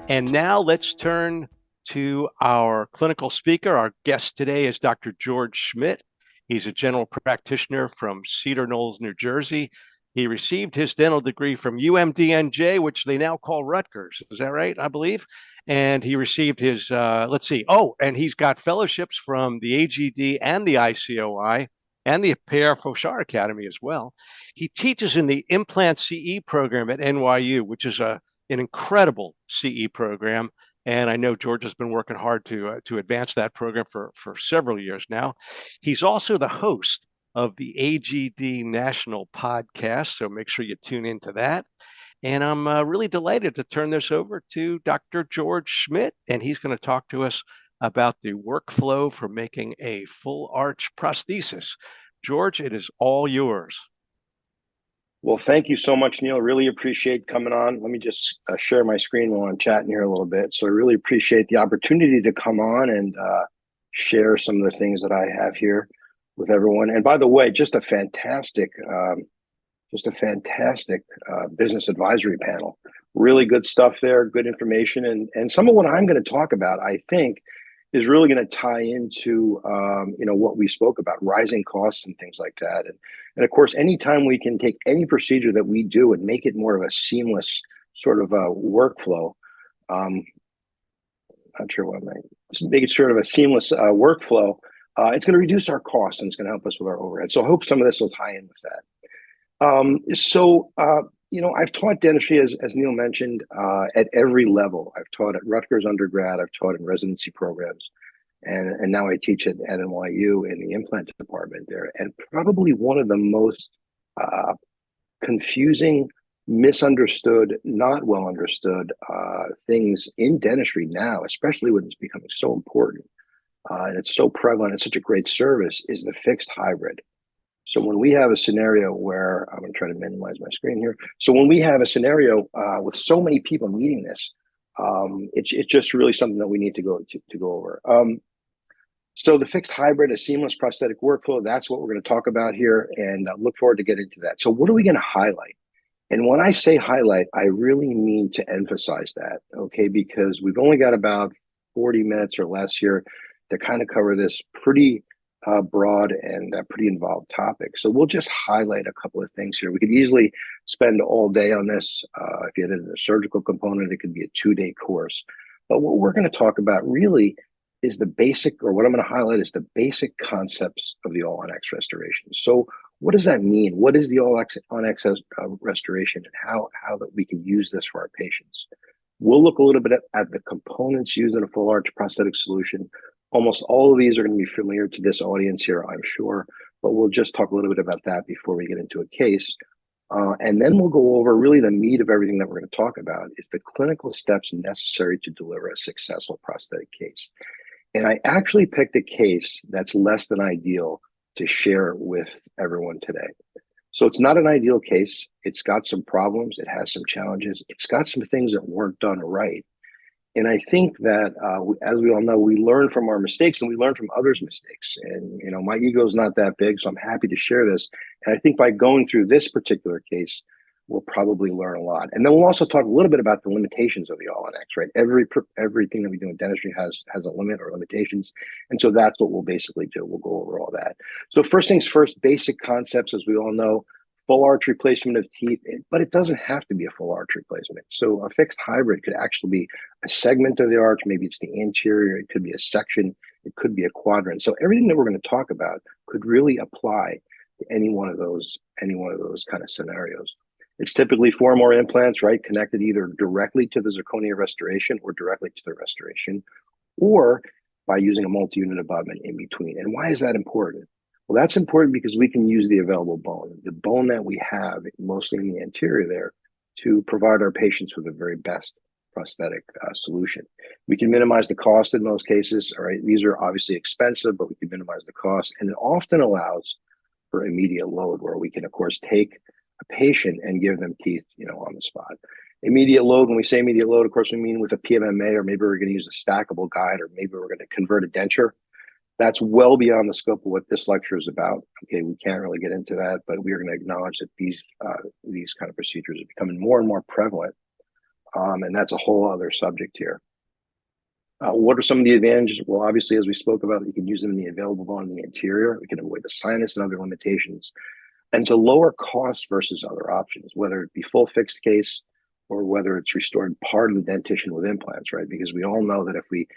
And now let's turn to our clinical speaker. Our guest today is Dr. George Schmidt. He's a general practitioner from Cedar Knolls, New Jersey. He received his dental degree from UMDNJ, which they now call Rutgers. Is that right? I believe. And he received his, and he's got fellowships from the AGD and the ICOI and the Pierre Fauchard Academy as well. He teaches in the implant CE program at NYU, which is an incredible CE program. And I know George has been working hard to advance that program for several years now. He's also the host of the AGD National Podcast, so make sure you tune into that. And I'm really delighted to turn this over to Dr. George Schmidt, and he's going to talk to us about the workflow for making a full arch prosthesis. George, it is all yours. Well, thank you so much, Neil. Really appreciate coming on. Let me just share my screen while I'm chatting here a little bit. So I really appreciate the opportunity to come on and share some of the things that I have here with everyone. And by the way, just a fantastic business advisory panel. Really good stuff there, good information. And some of what I'm going to talk about, I think, is really going to tie into what we spoke about, rising costs and things like that. And of course, anytime we can take any procedure that we do and make it more of a seamless sort of a workflow, not sure what make it sort of a seamless workflow, it's going to reduce our costs and it's going to help us with our overhead. So I hope some of this will tie in with that. I've taught dentistry, as Neil mentioned, at every level. I've taught at Rutgers undergrad, I've taught in residency programs, and now I teach at NYU in the implant department there. And probably one of the most confusing, misunderstood, not well understood things in dentistry now, especially when it's becoming so important and it's so prevalent and such a great service, is the fixed hybrid. So when we have a scenario where, I'm going to try to minimize my screen here. So when we have a scenario with so many people needing this, it's just really something that we need to go over. So the fixed hybrid, a seamless prosthetic workflow, that's what we're going to talk about here, and look forward to get into that. So what are we going to highlight? And when I say highlight, I really mean to emphasize that, okay? Because we've only got about 40 minutes or less here to kind of cover this pretty broad and pretty involved topic. So we'll just highlight a couple of things here. We could easily spend all day on this. If you had a surgical component, it could be a 2-day course. But what we're going to talk about really is the basic, or what I'm going to highlight is the basic concepts of the all-on-X restoration. So what does that mean? What is the all-on-X restoration, and how that we can use this for our patients? We'll look a little bit at the components used in a full arch prosthetic solution. Almost all of these are going to be familiar to this audience here, I'm sure, but we'll just talk a little bit about that before we get into a case. And then we'll go over really the meat of everything that we're going to talk about is the clinical steps necessary to deliver a successful prosthetic case. And I actually picked a case that's less than ideal to share with everyone today. So it's not an ideal case. It's got some problems. It has some challenges. It's got some things that weren't done right. And I think that, as we all know, we learn from our mistakes and we learn from others' mistakes. And, my ego is not that big, so I'm happy to share this. And I think by going through this particular case, we'll probably learn a lot. And then we'll also talk a little bit about the limitations of the all-on-X, right? Everything that we do in dentistry has a limit or limitations. And so that's what we'll basically do. We'll go over all that. So first things first, basic concepts, as we all know. Full arch replacement of teeth, but it doesn't have to be a full arch replacement. So a fixed hybrid could actually be a segment of the arch. Maybe it's the anterior. It could be a section. It could be a quadrant. So everything that we're going to talk about could really apply to any one of those kind of scenarios. It's typically 4 more implants, right? Connected either directly to the zirconia restoration or directly to the restoration, or by using a multi-unit abutment in between. And why is that important? Well, that's important because we can use the available bone, the bone that we have, mostly in the anterior there, to provide our patients with the very best prosthetic solution. We can minimize the cost in most cases. All right, these are obviously expensive, but we can minimize the cost, and it often allows for immediate load, where we can, of course, take a patient and give them teeth, on the spot. Immediate load, when we say immediate load, of course, we mean with a PMMA, or maybe we're going to use a stackable guide, or maybe we're going to convert a denture. That's well beyond the scope of what this lecture is about. Okay, we can't really get into that, but we are going to acknowledge that these kind of procedures are becoming more and more prevalent. And that's a whole other subject here. What are some of the advantages? Well, obviously, as we spoke about, you can use them in the available bone in the anterior. We can avoid the sinus and other limitations. And it's a lower cost versus other options, whether it be full fixed case or whether it's restored part of the dentition with implants, right? Because we all know that if we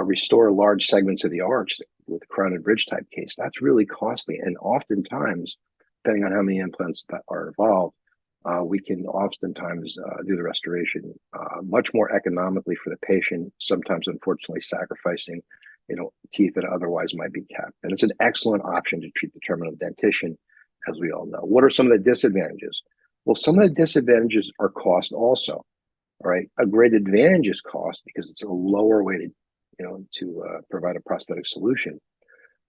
restore large segments of the arch with crown bridge type case, that's really costly. And oftentimes, depending on how many implants that are involved, we can oftentimes do the restoration much more economically for the patient, sometimes unfortunately sacrificing, teeth that otherwise might be kept. And it's an excellent option to treat the terminal dentition, as we all know. What are some of the disadvantages? Well, some of the disadvantages are cost also. All right. A great advantage is cost because it's a lower way to provide a prosthetic solution.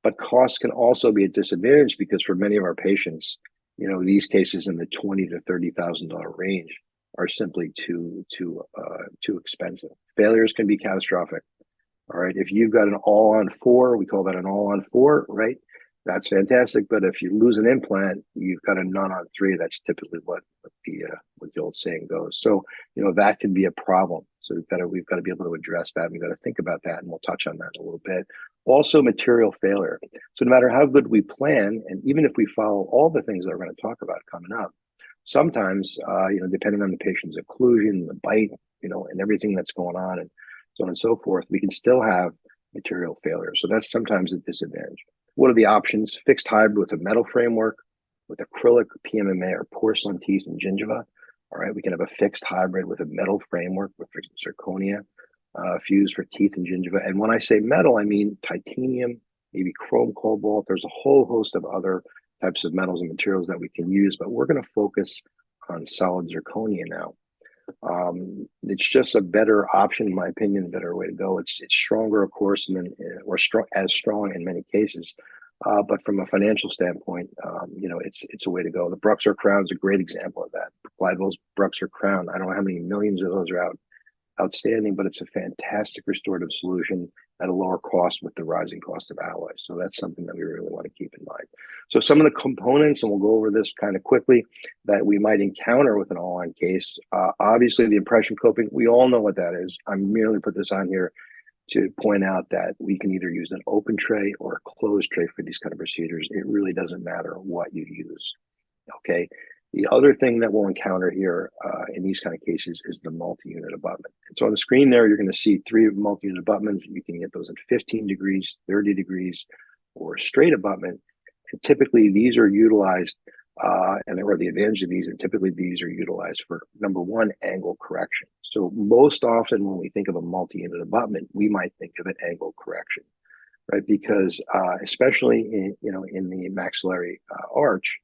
But cost can also be a disadvantage because for many of our patients, these cases in the $20,000 to $30,000 range are simply too expensive. Failures can be catastrophic. All right. If you've got an all-on-4, we call that an all-on-4, right? That's fantastic. But if you lose an implant, you've got a none-on-3. That's typically what the old saying goes. So, that can be a problem. So we've got to be able to address that. We've got to think about that, and we'll touch on that in a little bit. Also, material failure. So no matter how good we plan, and even if we follow all the things that we're going to talk about coming up, sometimes, depending on the patient's occlusion, the bite, and everything that's going on, and so on and so forth, we can still have material failure. So that's sometimes a disadvantage. What are the options? Fixed hybrid with a metal framework, with acrylic, PMMA, or porcelain teeth and gingiva. All right, we can have a fixed hybrid with a metal framework with zirconia fused for teeth and gingiva. And when I say metal, I mean titanium, maybe chrome cobalt. There's a whole host of other types of metals and materials that we can use, but we're going to focus on solid zirconia now. It's just a better option, in my opinion, a better way to go. It's stronger, of course, or as strong in many cases. But from a financial standpoint, it's a way to go. The Bruxer crown is a great example of that. Glidewell's Bruxer crown. I don't know how many millions of those are outstanding, but it's a fantastic restorative solution at a lower cost with the rising cost of alloys. So that's something that we really want to keep in mind. So some of the components, and we'll go over this kind of quickly, that we might encounter with an all-on case. Obviously, the impression coping, we all know what that is. I merely put this on here to point out that we can either use an open tray or a closed tray for these kind of procedures. It really doesn't matter what you use. Okay. The other thing that we'll encounter here in these kind of cases is the multi-unit abutment. And so on the screen there, you're going to see 3 multi-unit abutments. You can get those at 15 degrees, 30 degrees, or straight abutment. And typically these are utilized, or the advantage of these, and typically these are utilized for, number one, angle correction. So most often when we think of a multi-unit abutment, we might think of an angle correction, right? Because especially in the maxillary arch,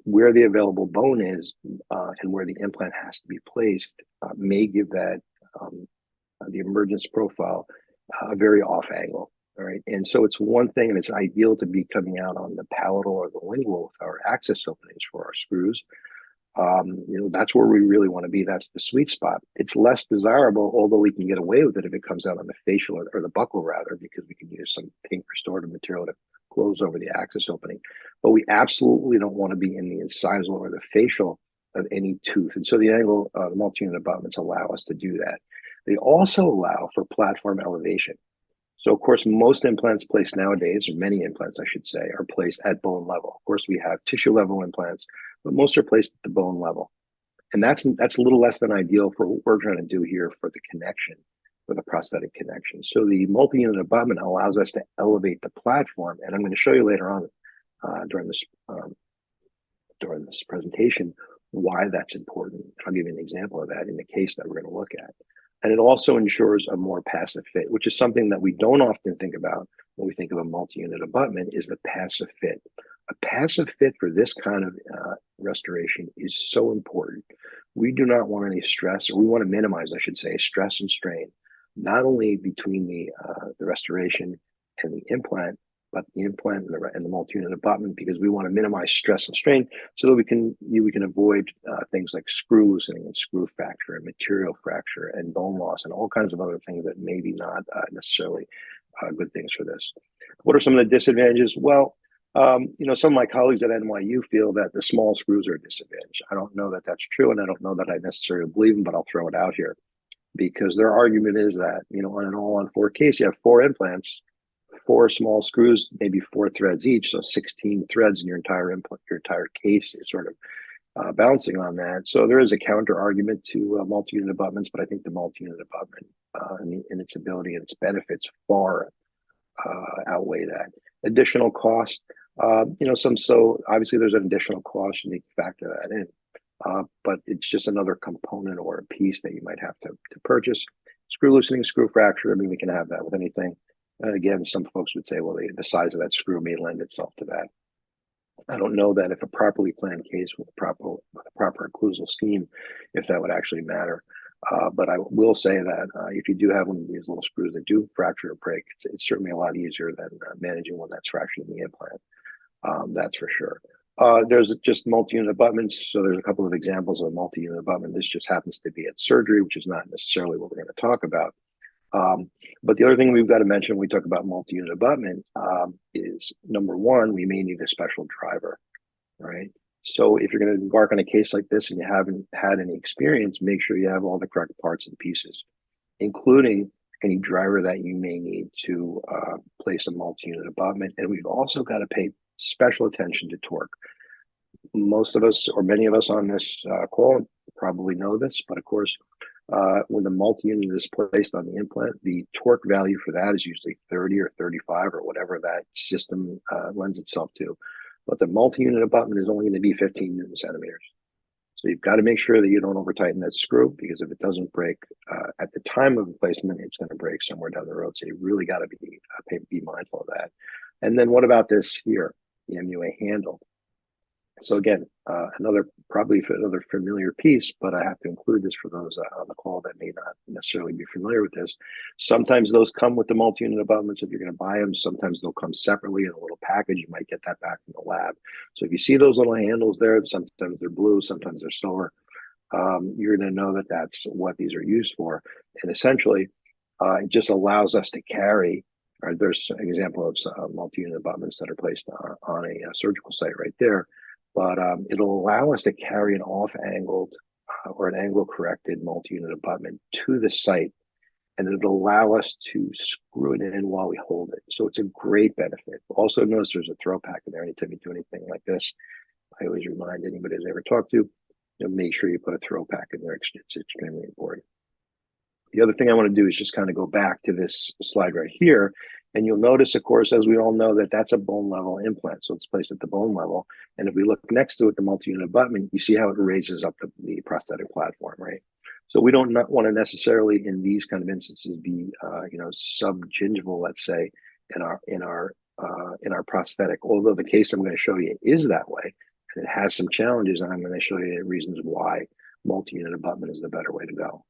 where the available bone is and where the implant has to be placed may give that the emergence profile a very off angle. All right. And so it's one thing, and it's ideal to be coming out on the palatal or the lingual with our access openings for our screws. That's where we really want to be. That's the sweet spot. It's less desirable, although we can get away with it if it comes out on the facial or the buccal rather, because we can use some pink restorative material to close over the access opening. But we absolutely don't want to be in the incisal or the facial of any tooth. And so the angle, the multi-unit abutments allow us to do that. They also allow for platform elevation. So, of course, most implants placed nowadays, or many implants, I should say, are placed at bone level. Of course, we have tissue level implants, but most are placed at the bone level. And that's a little less than ideal for what we're trying to do here for the connection, for the prosthetic connection. So the multi-unit abutment allows us to elevate the platform. And I'm going to show you later on during this presentation why that's important. I'll give you an example of that in the case that we're going to look at. And it also ensures a more passive fit, which is something that we don't often think about when we think of a multi-unit abutment, is the passive fit. A passive fit for this kind of restoration is so important. We do not want any stress, or we want to minimize, I should say, stress and strain, not only between the restoration and the implant, but the implant and the multi-unit abutment, because we want to minimize stress and strain so that we can avoid things like screw loosening and screw fracture and material fracture and bone loss and all kinds of other things that maybe not necessarily good things for this. What are some of the disadvantages? Well, Some of my colleagues at NYU feel that the small screws are a disadvantage. I don't know that that's true, and I don't know that I necessarily believe them, but I'll throw it out here because their argument is that, on an all-on-4 case, you have four implants, four small screws, maybe four threads each, so 16 threads in your entire implant, your entire case is sort of bouncing on that. So there is a counter argument to multi-unit abutments, but I think the multi-unit abutment and its ability and its benefits far outweigh that. Additional cost, so obviously there's an additional cost, you need to factor that in. But it's just another component or a piece that you might have to purchase. Screw loosening, screw fracture, I mean, we can have that with anything. And again, some folks would say, well, the size of that screw may lend itself to that. I don't know that if a properly planned case with a proper occlusal scheme, if that would actually matter. But I will say that if you do have one of these little screws that do fracture or break, it's certainly a lot easier than managing one that's fractured in the implant. That's for sure. There's just multi-unit abutments. So there's a couple of examples of multi-unit abutment. This just happens to be at surgery, which is not necessarily what we're going to talk about. But the other thing we've got to mention when we talk about multi-unit abutment is, number one, we may need a special driver, right? So if you're going to embark on a case like this and you haven't had any experience, make sure you have all the correct parts and pieces, including any driver that you may need to place a multi-unit abutment. And we've also got to pay special attention to torque. Most of us, or many of us on this call, probably know this, but of course, when the multi-unit is placed on the implant, the torque value for that is usually 30 or 35 or whatever that system lends itself to. But the multi-unit abutment is only going to be 15 Newton centimeters. So you've got to make sure that you don't over tighten that screw, because if it doesn't break at the time of the placement, it's going to break somewhere down the road. So you really got to be mindful of that. And then what about this here, the MUA handle? So again, another familiar piece, but I have to include this for those on the call that may not necessarily be familiar with this. Sometimes those come with the multi-unit abutments if you're going to buy them. Sometimes they'll come separately in a little package. You might get that back from the lab. So if you see those little handles there, sometimes they're blue, sometimes they're silver. You're going to know that that's what these are used for. And essentially, it just allows us to carry. There's an example of multi-unit abutments that are placed on a surgical site right there. But it'll allow us to carry an off-angled or an angle-corrected multi-unit abutment to the site, and it'll allow us to screw it in while we hold it. So it's a great benefit. Also notice there's a throw pack in there. Anytime you do anything like this, I always remind anybody I've ever talked to, make sure you put a throw pack in there. It's extremely important. The other thing I want to do is just kind of go back to this slide right here. And you'll notice, of course, as we all know, that that's a bone level implant. So it's placed at the bone level. And if we look next to it, the multi-unit abutment, you see how it raises up the prosthetic platform, right? So we don't want to necessarily in these kind of instances be, subgingival, let's say, in our prosthetic. Although the case I'm going to show you is that way, and it has some challenges, and I'm going to show you reasons why multi-unit abutment is the better way to go.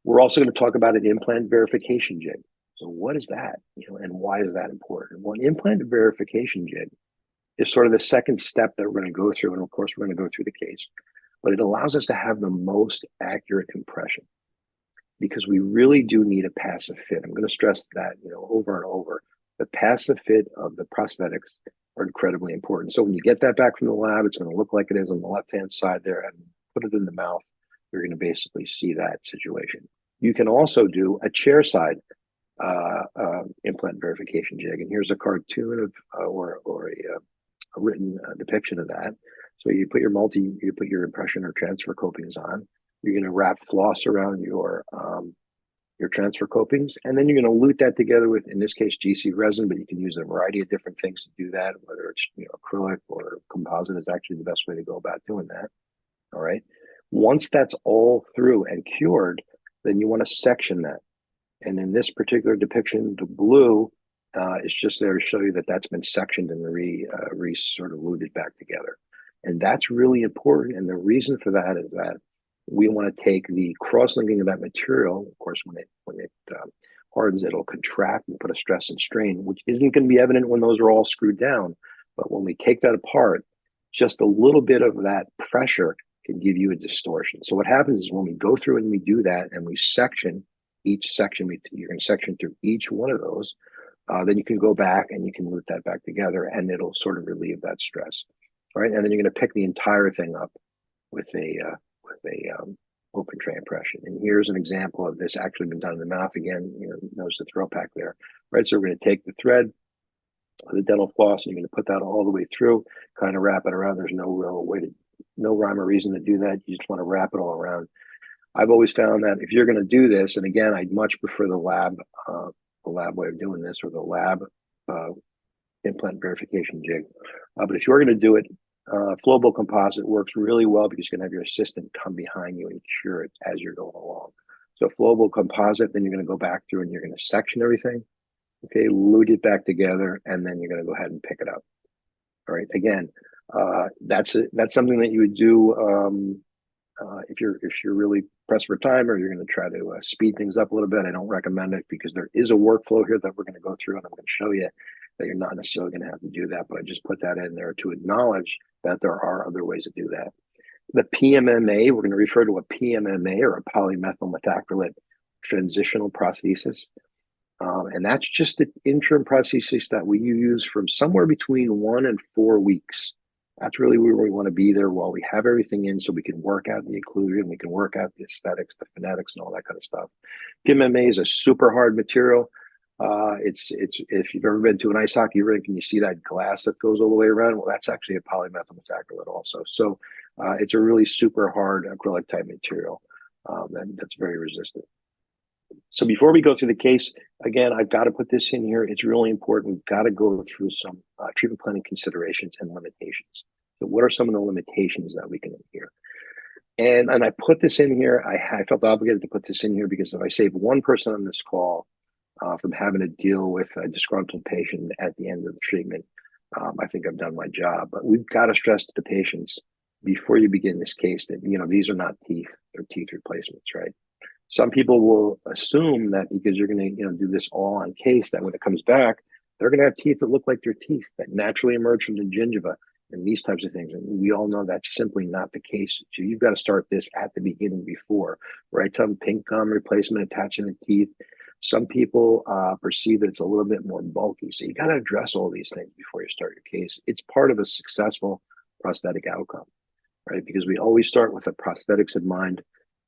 We're also going to talk about an implant verification jig. So what is that, and why is that important? Well, an implant verification jig is sort of the second step that we're going to go through. And of course, we're going to go through the case, but it allows us to have the most accurate impression, because we really do need a passive fit. I'm going to stress that, over and over. The passive fit of the prosthetics are incredibly important. So when you get that back from the lab, it's going to look like it is on the left-hand side there, and put it in the mouth, you're going to basically see that situation. You can also do a chair side implant verification jig, and here's a cartoon of or a written depiction of that. So you put your impression or transfer copings on. You're going to wrap floss around your transfer copings, and then you're going to lute that together with, in this case, GC resin, but you can use a variety of different things to do that. Whether it's acrylic or composite is actually the best way to go about doing that. All right. Once that's all through and cured, then you want to section that. And in this particular depiction, the blue is just there to show you that that's been sectioned and sort of luted back together. And that's really important. And the reason for that is that we want to take the cross-linking of that material. Of course, when it hardens, it'll contract and put a stress and strain, which isn't going to be evident when those are all screwed down. But when we take that apart, just a little bit of that pressure can give you a distortion. So what happens is when we go through and we do that and we section each section, you're going to section through each one of those. then you can go back and you can root that back together, and it'll sort of relieve that stress, right? And then you're going to pick the entire thing up with a open tray impression. And here's an example of this actually been done in the mouth again. Notice the throw pack there, right? So we're going to take the thread, the dental floss, and you're going to put that all the way through, kind of wrap it around. There's no real way to, no rhyme or reason to do that. You just want to wrap it all around. I've always found that if you're going to do this, and again, I'd much prefer the lab way of doing this, or the lab implant verification jig. But if you're going to do it, flowable composite works really well because you can have your assistant come behind you and cure it as you're going along. So flowable composite, then you're going to go back through and you're going to section everything, okay, lute it back together, and then you're going to go ahead and pick it up. All right. Again, that's something that you would do if you're really pressed for time, or you're going to try to speed things up a little bit. I don't recommend it because there is a workflow here that we're going to go through, and I'm going to show you that you're not necessarily going to have to do that, but I just put that in there to acknowledge that there are other ways to do that. The PMMA, we're going to refer to a PMMA, or a polymethyl methacrylate transitional prosthesis. And that's just an interim prosthesis that we use from somewhere between 1 and 4 weeks. That's really where we want to be there while we have everything in, so we can work out the occlusion, we can work out the aesthetics, the phonetics, and all that kind of stuff. PMMA is a super hard material. It's if you've ever been to an ice hockey rink and you see that glass that goes all the way around, well, that's actually a polymethyl methacrylate also. So it's a really super hard acrylic type material that's very resistant. So before we go through the case, again, I've got to put this in here. It's really important. We've got to go through some treatment planning considerations and limitations. So what are some of the limitations that we can hear? And I put this in here. I felt obligated to put this in here because if I save one person on this call from having to deal with a disgruntled patient at the end of the treatment, I think I've done my job. But we've got to stress to the patients before you begin this case that, these are not teeth, they're teeth replacements, right? Some people will assume that because you're going to, do this all on case, that when it comes back, they're going to have teeth that look like their teeth that naturally emerge from the gingiva and these types of things. And we all know that's simply not the case. So you've got to start this at the beginning before, right? Tongue, pink gum replacement, attaching the teeth. Some people perceive that it's a little bit more bulky. So you got to address all these things before you start your case. It's part of a successful prosthetic outcome, right? Because we always start with the prosthetics in mind.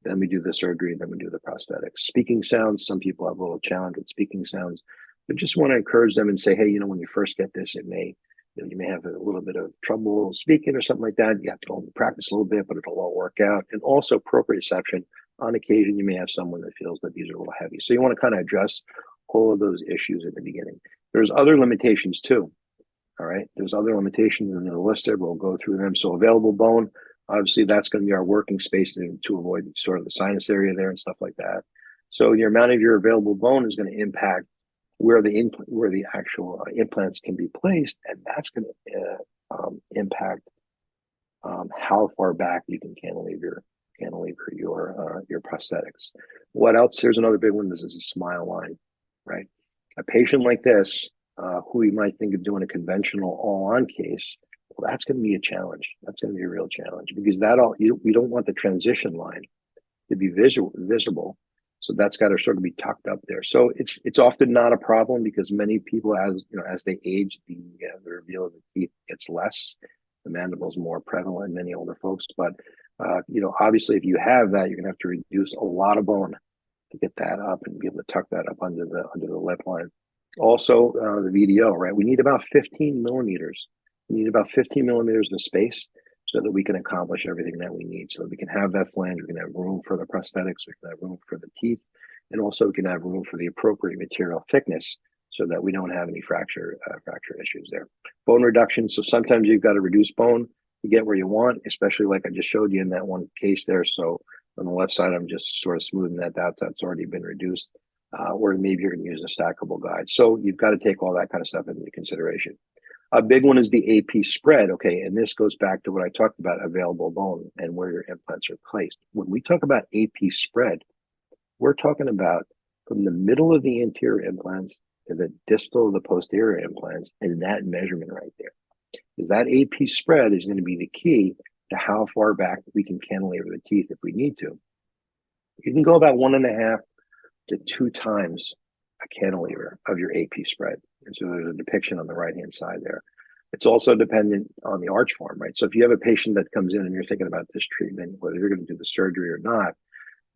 Then we do the surgery, then we do the prosthetics. Speaking sounds, some people have a little challenge with speaking sounds, but just want to encourage them and say, hey, when you first get this, it may, you may have a little bit of trouble speaking or something like that. You have to go and practice a little bit, but it'll all work out. And also proprioception. On occasion, you may have someone that feels that these are a little heavy. So you want to kind of address all of those issues at the beginning. There's other limitations too. All right. There's other limitations in the list there. We'll go through them. So available bone. Obviously, that's going to be our working space to avoid sort of the sinus area there and stuff like that. So your amount of your available bone is going to impact where the actual implants can be placed, and that's going to impact how far back you can cantilever your prosthetics. What else? Here's another big one. This is a smile line, right? A patient like this, who you might think of doing a conventional all-on case. Well, that's going to be a challenge. That's going to be a real challenge because we don't want the transition line to be visible. So that's got to sort of be tucked up there. So it's often not a problem because many people, as they age, the reveal of the teeth gets less. The mandible is more prevalent in many older folks. But obviously, if you have that, you're going to have to reduce a lot of bone to get that up and be able to tuck that up under the lip line. Also, the VDO, right? We need about 15 millimeters. We need about 15 millimeters of space so that we can accomplish everything that we need. So we can have that flange, we can have room for the prosthetics, we can have room for the teeth, and also we can have room for the appropriate material thickness so that we don't have any fracture issues there. Bone reduction. So sometimes you've got to reduce bone to get where you want, especially like I just showed you in that one case there. So on the left side, I'm just sort of smoothing that out. That's already been reduced. Or maybe you're going to use a stackable guide. So you've got to take all that kind of stuff into consideration. A big one is the AP spread. Okay, and this goes back to what I talked about, available bone and where your implants are placed. When we talk about AP spread, we're talking about from the middle of the anterior implants to the distal of the posterior implants, and that measurement right there. Because that AP spread is going to be the key to how far back we can cantilever the teeth if we need to. You can go about 1.5 to 2 times a cantilever of your AP spread. So there's a depiction on the right-hand side there. It's also dependent on the arch form, right? So if you have a patient that comes in and you're thinking about this treatment, whether you're going to do the surgery or not,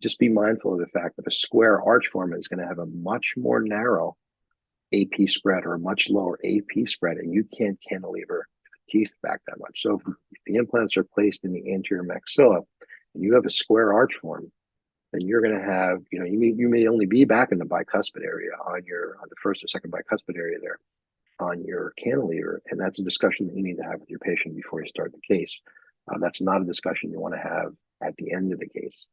just be mindful of the fact that a square arch form is going to have a much more narrow AP spread or a much lower AP spread, and you can't cantilever the teeth back that much. So if the implants are placed in the anterior maxilla and you have a square arch form, then you're going to have, you may only be back in the bicuspid area on the first or second bicuspid area there on your cantilever, and that's a discussion that you need to have with your patient before you start the case. That's not a discussion you want to have at the end of the case.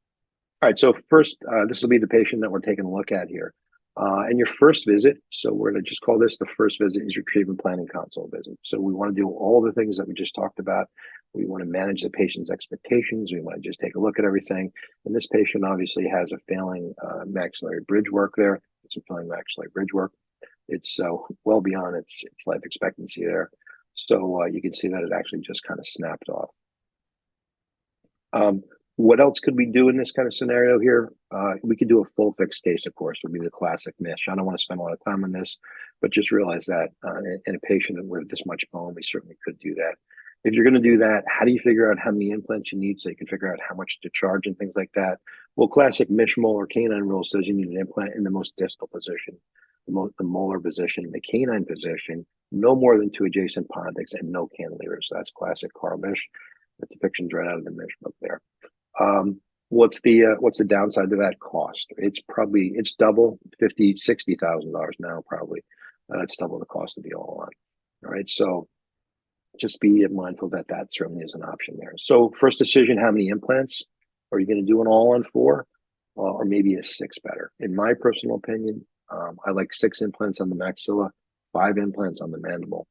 All right, so first, this will be the patient that we're taking a look at here. And your first visit, so we're going to just call this the first visit, is your treatment planning consult visit. So we want to do all the things that we just talked about. We want to manage the patient's expectations. We want to just take a look at everything. And this patient obviously has a failing maxillary bridge work there. It's a failing maxillary bridge work. It's well beyond its life expectancy there. So you can see that it actually just kind of snapped off. What else could we do in this kind of scenario here? We could do a full fixed case, of course, would be the classic MISH. I don't want to spend a lot of time on this, but just realize that in a patient with this much bone, we certainly could do that. If you're going to do that, how do you figure out how many implants you need so you can figure out how much to charge and things like that? Well, classic MISH molar canine rule says you need an implant in the most distal position, the molar position, the canine position, no more than 2 adjacent pontics, and no cantilevers. So that's classic Carl MISH. The depiction's right out of the MISH book there. What's the downside to that cost? It's double, $50,000-$60,000 now, probably. It's double the cost of the all-on. All right, so just be mindful that certainly is an option there. So first decision, how many implants? Are you going to do an all-on 4, or maybe a 6 better? In my personal opinion, I like 6 implants on the maxilla, 5 implants on the mandible.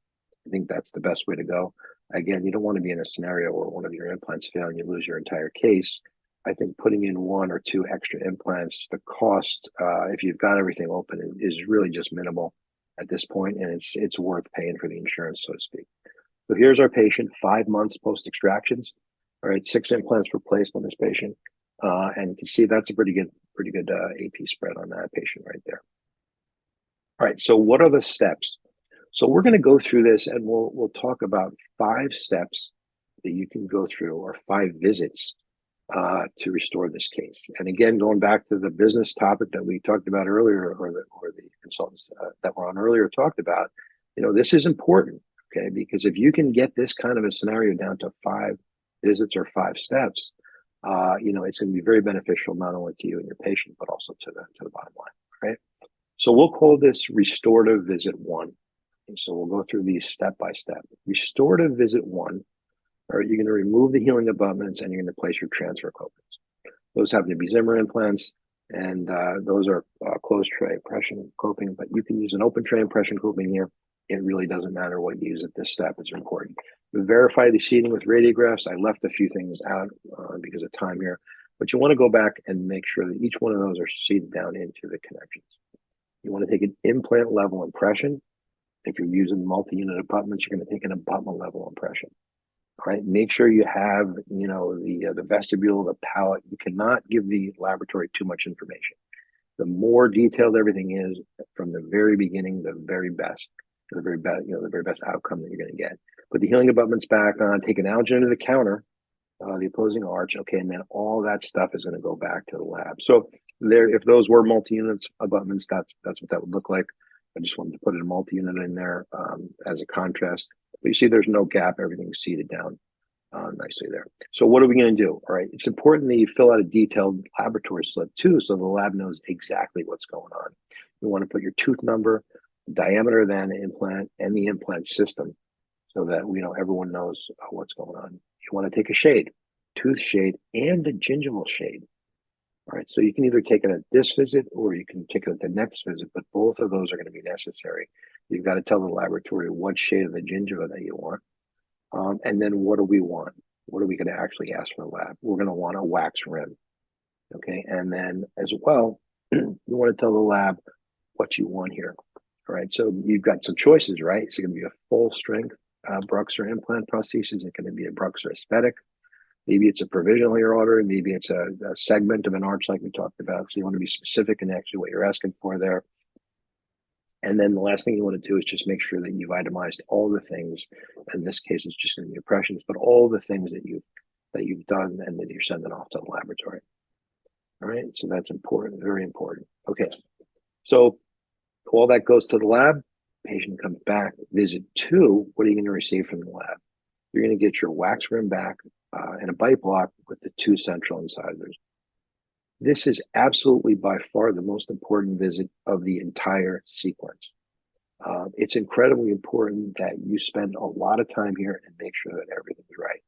I think that's the best way to go. Again, you don't want to be in a scenario where one of your implants fail and you lose your entire case. I think putting in 1 or 2 extra implants, the cost, if you've got everything open, is really just minimal at this point, and it's worth paying for the insurance, so to speak. So here's our patient, 5 months post extractions. All right, 6 implants were placed on this patient, and you can see that's a pretty good AP spread on that patient right there. All right, so what are the steps? So we're going to go through this, and we'll talk about 5 steps that you can go through, or 5 visits to restore this case. And again, going back to the business topic that we talked about earlier, or the consultants that were on earlier talked about, this is important, okay? Because if you can get this kind of a scenario down to 5 visits or 5 steps, it's going to be very beneficial not only to you and your patient, but also to the bottom line, right? So we'll call this restorative visit 1. And so we'll go through these step by step. Restorative visit 1, all right, you're going to remove the healing abutments and you're going to place your transfer copings. Those happen to be Zimmer implants, and those are closed tray impression coping, but you can use an open tray impression coping here. It really doesn't matter what you use at this step. It's important. Verify the seating with radiographs. I left a few things out because of time here, but you want to go back and make sure that each one of those are seated down into the connections. You want to take an implant level impression. If you're using multi-unit abutments, you're going to take an abutment level impression. All right. Make sure you have, the vestibule, the palate. You cannot give the laboratory too much information. The more detailed everything is from the very beginning, the very best outcome that you're going to get. Put the healing abutments back on. Take an algin to the counter, the opposing arch. Okay, and then all that stuff is going to go back to the lab. So if those were multi-units abutments, that's what that would look like. I just wanted to put a multi-unit in there as a contrast. But you see there's no gap. Everything's seated down nicely there. So what are we going to do? All right. It's important that you fill out a detailed laboratory slip too, so the lab knows exactly what's going on. You want to put your tooth number, diameter of the implant, and the implant system so that everyone knows what's going on. You want to take a shade, tooth shade, and a gingival shade. All right, so you can either take it at this visit or you can take it at the next visit, but both of those are going to be necessary. You've got to tell the laboratory what shade of the gingiva that you want. And then what do we want? What are we going to actually ask for the lab? We're going to want a wax rim. Okay, and then as well, you want to tell the lab what you want here. All right, so you've got some choices, right? It's going to be a full strength Bruxer implant prosthesis. It's going to be a Bruxer aesthetic. Maybe it's a provisional ear order. Maybe it's a segment of an arch like we talked about. So you want to be specific in actually what you're asking for there. And then the last thing you want to do is just make sure that you've itemized all the things. In this case, it's just going to be impressions, but all the things that you've done and that you're sending off to the laboratory. All right, so that's important, very important. Okay, so all that goes to the lab. Patient comes back. Visit 2. What are you going to receive from the lab? You're going to get your wax rim back and a bite block with the 2 central incisors. This is absolutely by far the most important visit of the entire sequence. It's incredibly important that you spend a lot of time here and make sure that everything's right.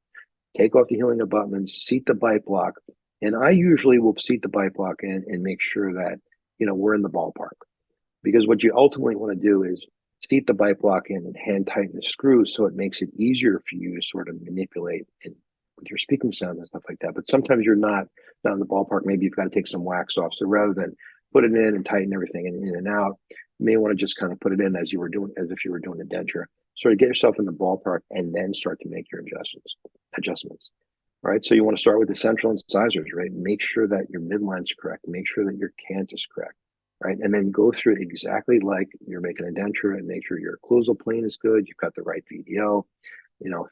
Take off the healing abutments, seat the bite block, and I usually will seat the bite block in and make sure that we're in the ballpark. Because what you ultimately want to do is seat the bite block in and hand tighten the screws so it makes it easier for you to sort of manipulate with your speaking sound and stuff like that. But sometimes you're not in the ballpark. Maybe you've got to take some wax off. So rather than put it in and tighten everything in and out, you may want to just kind of put it in as if you were doing a denture. Sort of get yourself in the ballpark and then start to make your adjustments. Right. So you want to start with the central incisors, right? Make sure that your midline's correct. Make sure that your cant is correct. Right. And then go through it exactly like you're making a denture and make sure your occlusal plane is good. You've got the right VDO,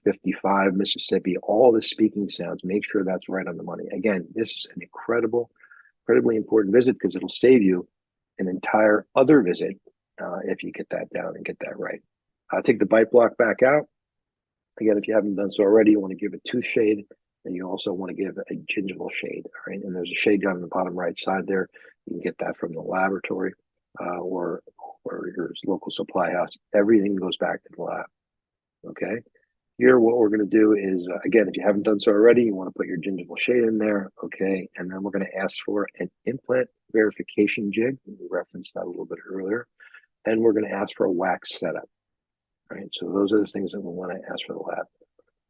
55, Mississippi, all the speaking sounds. Make sure that's right on the money. Again, this is an incredibly important visit because it'll save you an entire other visit if you get that down and get that right. Take the bite block back out. Again, if you haven't done so already, you want to give a tooth shade, and you also want to give a gingival shade. All right, and there's a shade down on the bottom right side there. You can get that from the laboratory or your local supply house. Everything goes back to the lab. Okay. Here, what we're going to do is, again, if you haven't done so already, you want to put your gingival shade in there, okay? And then we're going to ask for an implant verification jig. We referenced that a little bit earlier. And we're going to ask for a wax setup, right? So those are the things that we want to ask for the lab.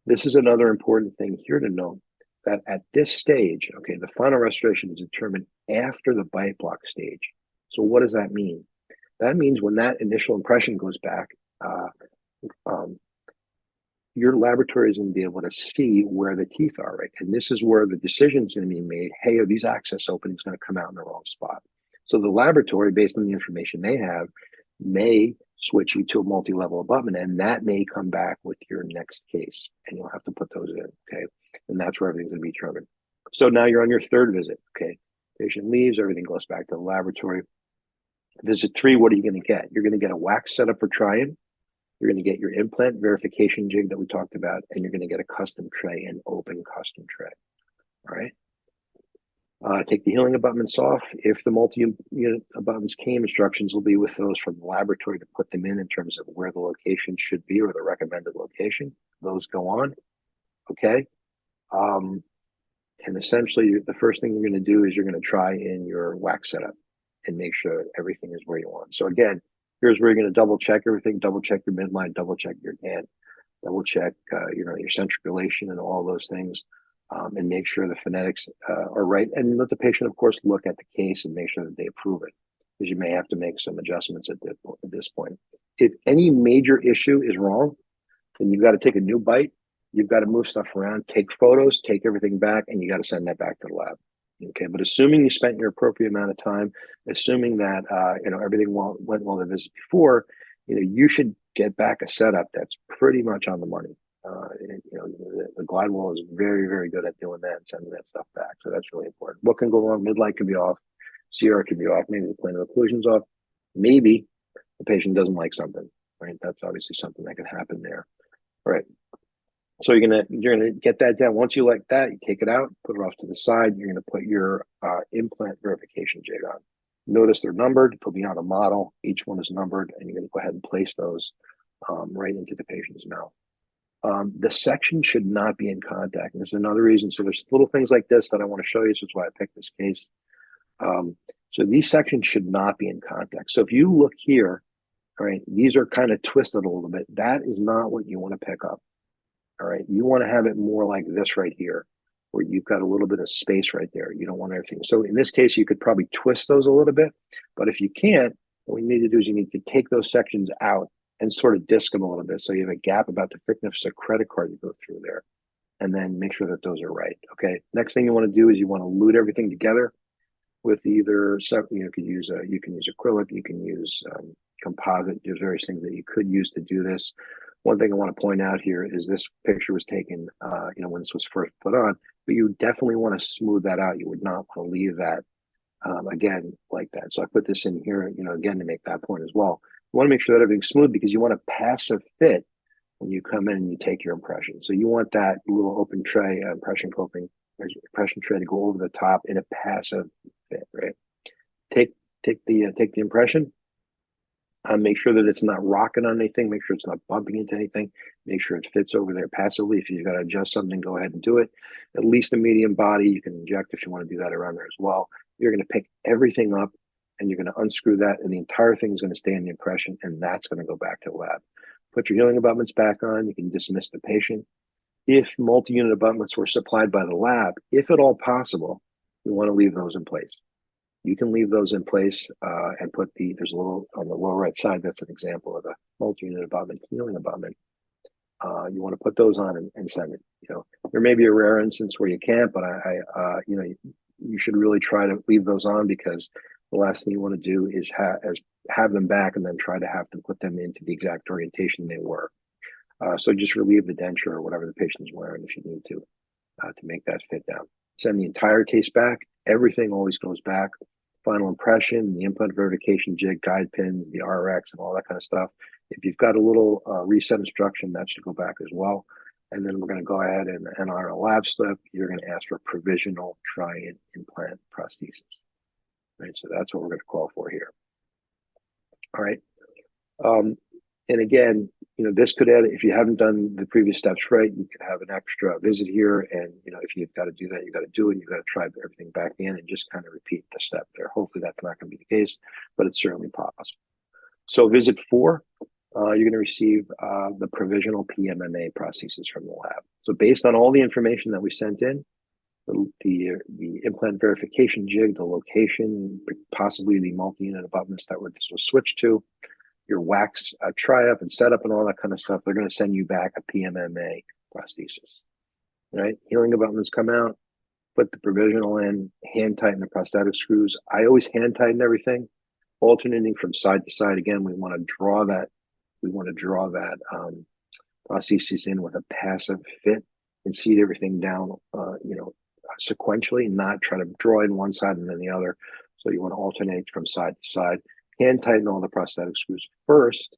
This is another important thing here to note, that at this stage, okay, the final restoration is determined after the bite block stage. So what does that mean? That means when that initial impression goes back, your laboratory is going to be able to see where the teeth are, right? And this is where the decision is going to be made. Hey, are these access openings going to come out in the wrong spot? So the laboratory, based on the information they have, may switch you to a multi-level abutment, and that may come back with your next case, and you'll have to put those in, okay? And that's where everything's going to be determined. So now you're on your 3rd visit, okay? Patient leaves, everything goes back to the laboratory. Visit 3, what are you going to get? You're going to get a wax setup for try-in. You're going to get your implant verification jig that we talked about, and you're going to get a custom tray, an open custom tray. All right. Take the healing abutments off. If the multi-unit abutments came, instructions will be with those from the laboratory to put them in terms of where the location should be or the recommended location. Those go on. Okay. And essentially, the first thing you're going to do is you're going to try in your wax setup and make sure everything is where you want. So again, here's where you're going to double check everything, double check your midline, double check your cant, double check, your centric relation and all those things, and make sure the phonetics are right. And let the patient, of course, look at the case and make sure that they approve it, because you may have to make some adjustments at this point. If any major issue is wrong, then you've got to take a new bite. You've got to move stuff around, take photos, take everything back, and you got to send that back to the lab. Okay, but assuming you spent your appropriate amount of time, assuming that everything went well the visit before, you should get back a setup that's pretty much on the money. The glide wall is very, very good at doing that and sending that stuff back. So that's really important. What can go wrong? Midlight can be off, CR can be off, maybe the plane of occlusion's off, maybe the patient doesn't like something. Right, that's obviously something that can happen there. All right. So you're gonna get that down. Once you like that, you take it out, put it off to the side. You're gonna put your implant verification jig on. Notice they're numbered. They'll be on a model. Each one is numbered, and you're gonna go ahead and place those right into the patient's mouth. The section should not be in contact. And there's another reason. So there's little things like this that I want to show you. This is why I picked this case. So these sections should not be in contact. So if you look here, all right, these are kind of twisted a little bit. That is not what you want to pick up. All right, you want to have it more like this right here, where you've got a little bit of space right there. You don't want everything. So in this case, you could probably twist those a little bit, but if you can't, what you need to do is you need to take those sections out and sort of disc them a little bit. So you have a gap about the thickness of a credit card you go through there, and then make sure that those are right. Okay. Next thing you want to do is you want to lute everything together with either, you can use acrylic, you can use composite. There's various things that you could use to do this. One thing I want to point out here is this picture was taken, when this was first put on, but you definitely want to smooth that out. You would not want to leave that, again, like that. So I put this in here, again, to make that point as well. You want to make sure that everything's smooth because you want a passive fit when you come in and you take your impression. So you want that little open tray, impression tray to go over the top in a passive fit, right? Take the impression. Make sure that it's not rocking on anything. Make sure it's not bumping into anything. Make sure it fits over there passively. If you've got to adjust something, go ahead and do it. At least a medium body. You can inject if you want to do that around there as well. You're going to pick everything up and you're going to unscrew that, and the entire thing is going to stay in the impression, and that's going to go back to the lab. Put your healing abutments back on. You can dismiss the patient. If multi-unit abutments were supplied by the lab, if at all possible, you want to leave those in place. You can leave those in place and put there's a little on the lower right side, that's an example of a multi-unit abutment, healing abutment. You want to put those on and send it. There may be a rare instance where you can't, but you should really try to leave those on, because the last thing you want to do is have them back and then try to have to put them into the exact orientation they were. So just relieve the denture or whatever the patient's wearing if you need to make that fit down. Send the entire case back. Everything always goes back. Final impression, the implant verification jig, guide pin, the RX, and all that kind of stuff. If you've got a little reset instruction, that should go back as well. And then we're going to go ahead and on our lab slip, you're going to ask for provisional try-in implant prosthesis. Right, so that's what we're going to call for here. All right. And again, this could add, if you haven't done the previous steps right, you could have an extra visit here. And, if you've got to do that, you've got to do it. You've got to try everything back in and just kind of repeat the step there. Hopefully that's not going to be the case, but it's certainly possible. So visit 4, you're going to receive the provisional PMMA prosthesis from the lab. So based on all the information that we sent in, the implant verification jig, the location, possibly the multi-unit abutments that this was switched to, your wax try-up and setup and all that kind of stuff, they're going to send you back a PMMA prosthesis. Right? Healing abutments come out, put the provisional in, hand tighten the prosthetic screws. I always hand tighten everything, alternating from side to side. Again, we want to draw that. Prosthesis in with a passive fit and seat everything down, sequentially, not try to draw in one side and then the other. So you want to alternate from side to side. Hand tighten all the prosthetic screws first.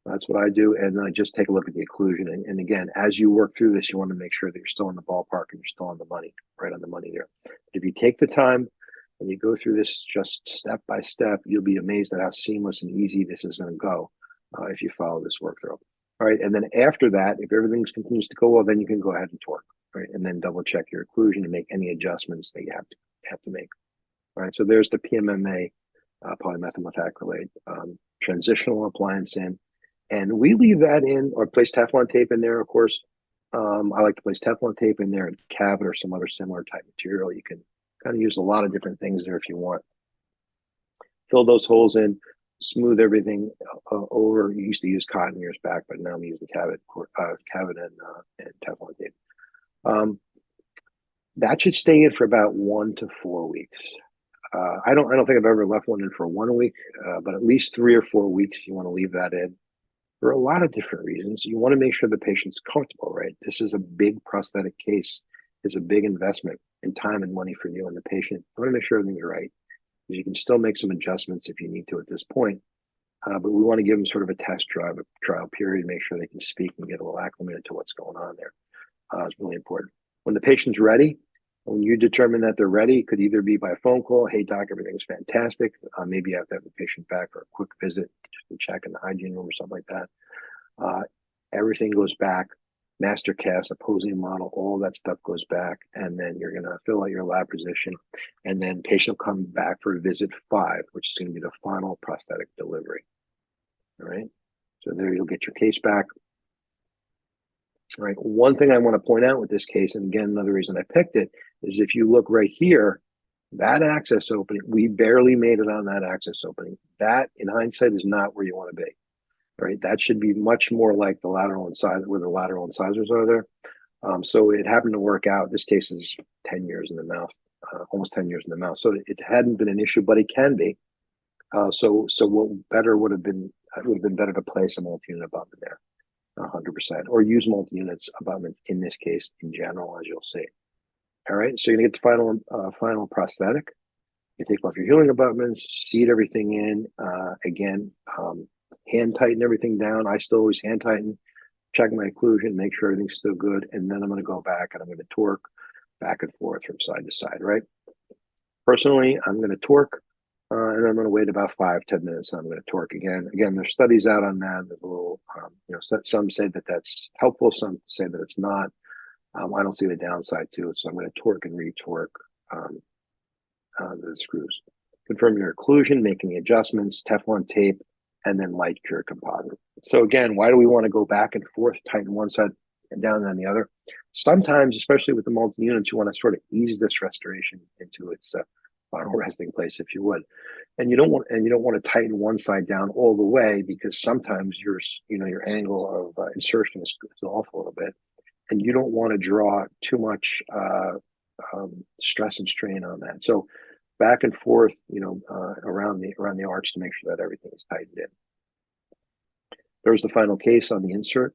That's what I do. And then I just take a look at the occlusion. And again, as you work through this, you want to make sure that you're still in the ballpark and you're still on the money, right on the money there. But if you take the time and you go through this just step by step, you'll be amazed at how seamless and easy this is going to go if you follow this workflow. All right. And then after that, if everything continues to go well, then you can go ahead and torque, right? And then double check your occlusion and make any adjustments that you have to make. All right. So there's the PMMA. Polymethyl methacrylate transitional appliance in, and we leave that in or place Teflon tape in there. Of course, I like to place Teflon tape in there and cabinet or some other similar type material. You can kind of use a lot of different things there if you want. Fill those holes in, smooth everything over. You used to use cotton years back, but now I'm using cabinet and Teflon tape. That should stay in for about 1 to 4 weeks. I don't think I've ever left one in for 1 week, but at least 3 or 4 weeks, you want to leave that in for a lot of different reasons. You want to make sure the patient's comfortable, right? This is a big prosthetic case. It's a big investment in time and money for you and the patient. You want to make sure everything's right, because you can still make some adjustments if you need to at this point. But we want to give them sort of a test drive, a trial period, make sure they can speak and get a little acclimated to what's going on there. It's really important. When the patient's ready, when you determine that they're ready, it could either be by a phone call, hey, doc, everything's fantastic. Maybe you have to have the patient back for a quick visit just to check in the hygiene room or something like that. Everything goes back, master cast, opposing model, all that stuff goes back. And then you're going to fill out your lab position. And then patient will come back for visit 5, which is going to be the final prosthetic delivery. All right. So there you'll get your case back. All right. One thing I want to point out with this case, and again, another reason I picked it, is if you look right here, that access opening, we barely made it on that access opening. That, in hindsight, is not where you want to be. All right. That should be much more like the lateral incisor, where the lateral incisors are there. So it happened to work out. This case is 10 years in the mouth, almost 10 years in the mouth. So it hadn't been an issue, but it can be. So what better would have been it would have been better to place a multi-unit abutment there, 100%, or use multi-units abutments in this case in general, as you'll see. All right, so you're gonna get the final prosthetic. You take off your healing abutments, seat everything in. Again, hand tighten everything down. I still always hand tighten, check my occlusion, make sure everything's still good, and then I'm going to go back and I'm going to torque back and forth from side to side, right? Personally, I'm going to torque, and I'm going to wait about 5-10 minutes, and I'm going to torque again. Again, there's studies out on that. There's a little, some say that that's helpful, some say that it's not. I don't see the downside to it, so I'm going to torque and re-torque the screws. Confirm your occlusion, making the adjustments, Teflon tape, and then light cure composite. So again, why do we want to go back and forth, tighten one side and down on the other? Sometimes, especially with the multi-units, you want to sort of ease this restoration into its final resting place, if you would. And you don't want to tighten one side down all the way, because sometimes your angle of insertion is off a little bit, and you don't want to draw too much stress and strain on that. So back and forth, around the arch to make sure that everything is tightened in. There's the final case on the insert.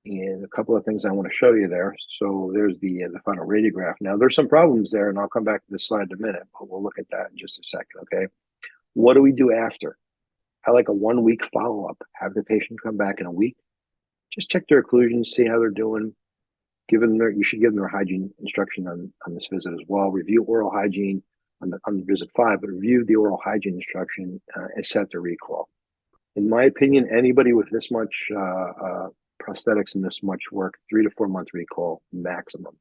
And a couple of things I want to show you there. So there's the final radiograph. Now there's some problems there, and I'll come back to this slide in a minute, but we'll look at that in just a second, okay? What do we do after? I like a 1-week follow-up. Have the patient come back in a week. Just check their occlusions, see how they're doing. You should give them their hygiene instruction on this visit as well. Review oral hygiene on visit 5, but review the oral hygiene instruction and set the recall. In my opinion, anybody with this much prosthetics and this much work, 3 to 4 month recall maximum.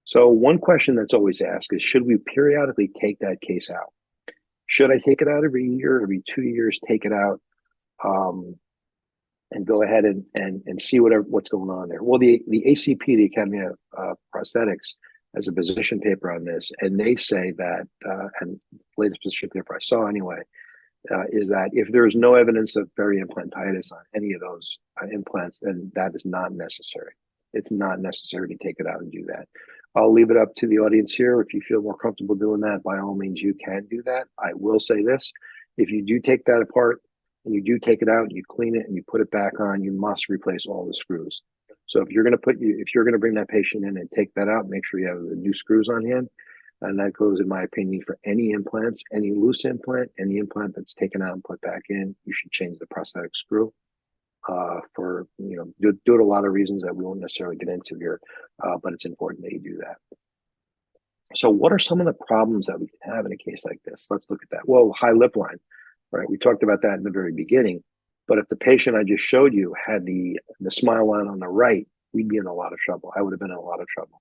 So one question that's always asked is, should we periodically take that case out? Should I take it out every year, every 2 years, take it out? And go ahead and see what's going on there. Well, the ACP, the Academy of Prosthetics, has a position paper on this, and they say that, and the latest position paper I saw anyway, is that if there is no evidence of peri-implantitis on any of those implants, then that is not necessary. It's not necessary to take it out and do that. I'll leave it up to the audience here. If you feel more comfortable doing that, by all means, you can do that. I will say this: if you do take that apart, and you do take it out and you clean it and you put it back on, you must replace all the screws. So if you're going to bring that patient in and take that out, make sure you have the new screws on hand. And that goes, in my opinion, for any implants, any loose implant, any implant that's taken out and put back in, you should change the prosthetic screw. Do it a lot of reasons that we won't necessarily get into here, but it's important that you do that. So what are some of the problems that we can have in a case like this? Let's look at that. Well, high lip line. Right, we talked about that in the very beginning. But if the patient I just showed you had the smile line on the right, we'd be in a lot of trouble. I would have been in a lot of trouble.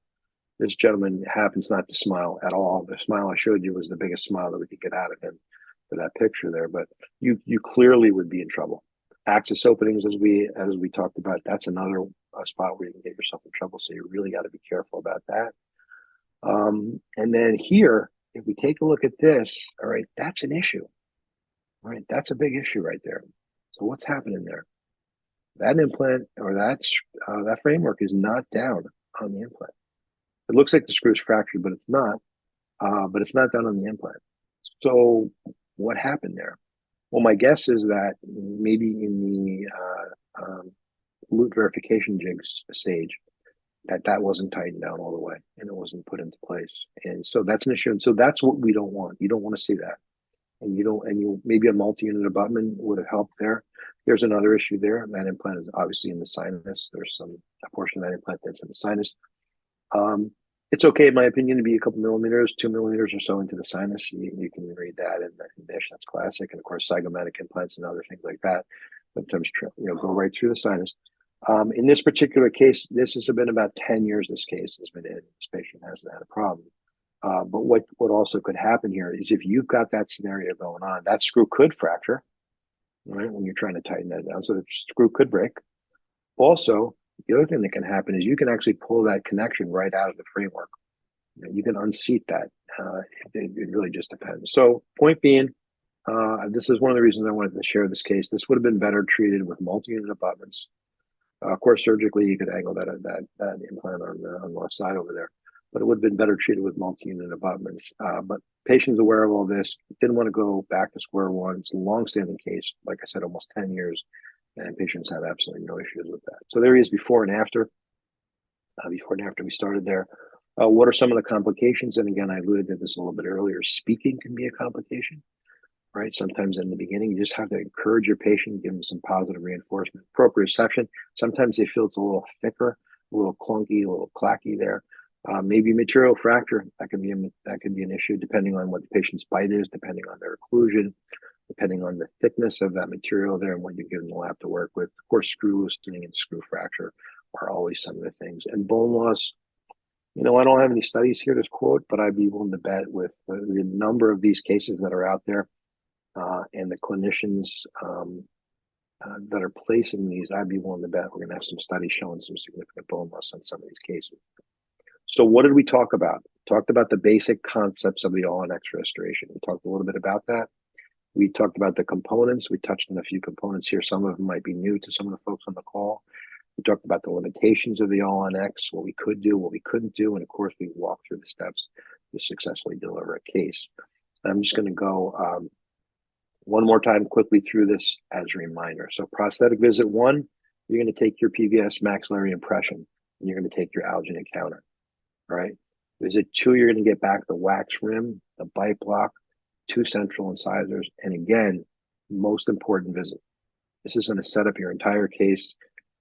This gentleman happens not to smile at all. The smile I showed you was the biggest smile that we could get out of him for that picture there. But you clearly would be in trouble. Axis openings, as we talked about, that's another spot where you can get yourself in trouble. So you really got to be careful about that. And then here, if we take a look at this, all right, that's an issue. All right, that's a big issue right there. So what's happening there? That implant or that framework is not down on the implant. It looks like the screw is fractured, but it's not. But it's not down on the implant. So what happened there? Well, my guess is that maybe in the loop verification jigs stage, that wasn't tightened down all the way and it wasn't put into place. And so that's an issue. And so that's what we don't want. You don't want to see that. And maybe a multi-unit abutment would have helped there. There's another issue there. That implant is obviously in the sinus. There's a portion of that implant that's in the sinus. It's okay, in my opinion, to be a couple millimeters, 2 millimeters or so into the sinus. You can read that in Niche. That's classic. And of course, zygomatic implants and other things like that sometimes go right through the sinus. In this particular case, this has been about 10 years. This case has been in. This patient hasn't had a problem. But what also could happen here is if you've got that scenario going on, that screw could fracture, right, when you're trying to tighten that down. So the screw could break. Also, the other thing that can happen is you can actually pull that connection right out of the framework. You can unseat that. It really just depends. So point being, this is one of the reasons I wanted to share this case. This would have been better treated with multi-unit abutments. Of course, surgically, you could angle that implant on the left side over there. but it would have been better treated with multi-unit abutments. But patients aware of all this, didn't want to go back to square one. It's a long-standing case, like I said, almost 10 years, and patients have absolutely no issues with that. So there he is before and after. Before and after we started there. What are some of the complications? And again, I alluded to this a little bit earlier. Speaking can be a complication, right? Sometimes in the beginning, you just have to encourage your patient, give them some positive reinforcement. Proprioception, sometimes they feel it's a little thicker, a little clunky, a little clacky there. Maybe material fracture, that can be an issue depending on what the patient's bite is, depending on their occlusion, depending on the thickness of that material there and what you give them the lab to work with. Of course, screw loosening and screw fracture are always some of the things. And bone loss, I don't have any studies here to quote, but I'd be willing to bet with the number of these cases that are out there and the clinicians that are placing these, I'd be willing to bet we're going to have some studies showing some significant bone loss on some of these cases. So what did we talk about? Talked about the basic concepts of the all-on-X restoration. We talked a little bit about that. We talked about the components. We touched on a few components here. Some of them might be new to some of the folks on the call. We talked about the limitations of the all-on-X, what we could do, what we couldn't do, and of course, we walked through the steps to successfully deliver a case. I'm just going to go one more time quickly through this as a reminder. So prosthetic visit 1, you're going to take your PVS maxillary impression, and you're going to take your alginate counter, right? Visit 2, you're going to get back the wax rim, the bite block, 2 central incisors, and again, most important visit. This is going to set up your entire case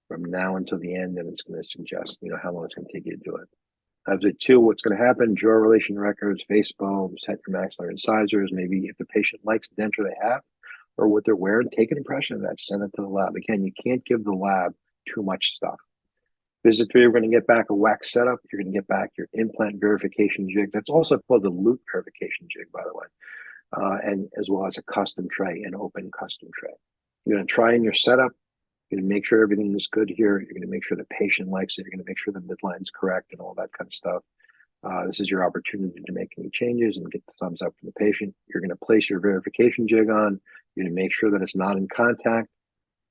from now until the end, and it's going to suggest, how long it's going to take you to do it. Visit 2, what's going to happen? Draw relation records, face bones, set your maxillary incisors. Maybe if the patient likes the denture they have or what they're wearing, take an impression of that, send it to the lab. Again, you can't give the lab too much stuff. Visit 3, we're going to get back a wax setup. You're going to get back your implant verification jig. That's also called the loop verification jig, by the way, and as well as a custom tray, an open custom tray. You're going to try in your setup. You're going to make sure everything is good here. You're going to make sure the patient likes it. You're going to make sure the midline is correct and all that kind of stuff. This is your opportunity to make any changes and get the thumbs up from the patient. You're going to place your verification jig on. You're going to make sure that it's not in contact.